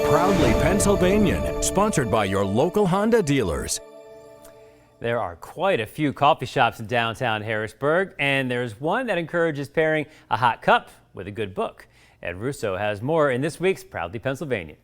Proudly Pennsylvanian, sponsored by your local Honda dealers. There are quite a few coffee shops in downtown Harrisburg, and there's one that encourages pairing a hot cup with a good book. Ed Russo has more in this week's Proudly Pennsylvanian.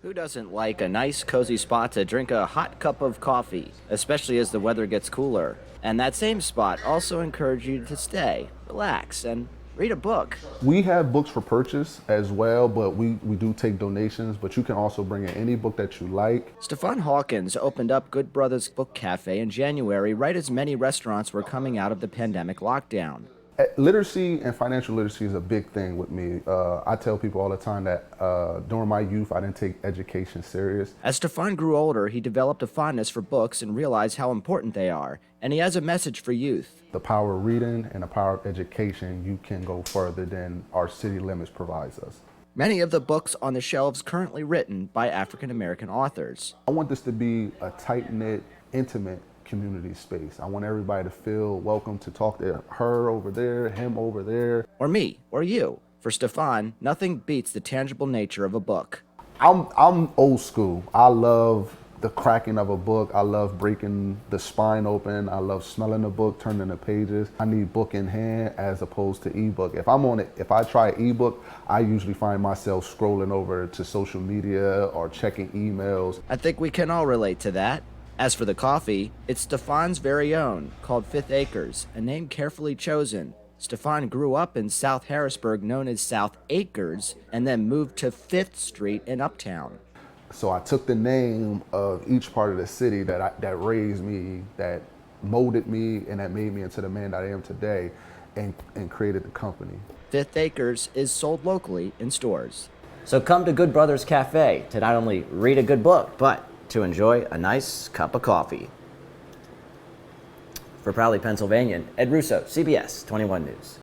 Who doesn't like a nice, cozy spot to drink a hot cup of coffee, especially as the weather gets cooler? And that same spot also encourages you to stay, relax, and read a book. We have books for purchase as well, but we do take donations, but you can also bring in any book that you like. Stefan Hawkins opened up Good Brothers Book Cafe in January right as many restaurants were coming out of the pandemic lockdown. Literacy and financial literacy is a big thing with me. I tell people all the time that during my youth, I didn't take education serious. As Stefan grew older, he developed a fondness for books and realized how important they are. And he has a message for youth. The power of reading and the power of education, you can go further than our city limits provides us. Many of the books on the shelves currently written by African American authors. I want this to be a tight-knit, intimate community space. I want everybody to feel welcome to talk to her over there, him over there. Or me, or you. For Stefan, nothing beats the tangible nature of a book. I'm old school. I love the cracking of a book. I love breaking the spine open. I love smelling the book, turning the pages. I need book in hand as opposed to ebook. If I try ebook, I usually find myself scrolling over to social media or checking emails. I think we can all relate to that. As for the coffee, it's Stefan's very own, called Fifth Acres, a name carefully chosen. Stefan grew up in South Harrisburg, known as South Acres, and then moved to 5th Street in Uptown. So I took the name of each part of the city that raised me, that molded me, and that made me into the man that I am today, and created the company. Fifth Acres is sold locally in stores. So come to Good Brothers Cafe to not only read a good book, but to enjoy a nice cup of coffee. For Proudly Pennsylvanian, Ed Russo, CBS 21 News.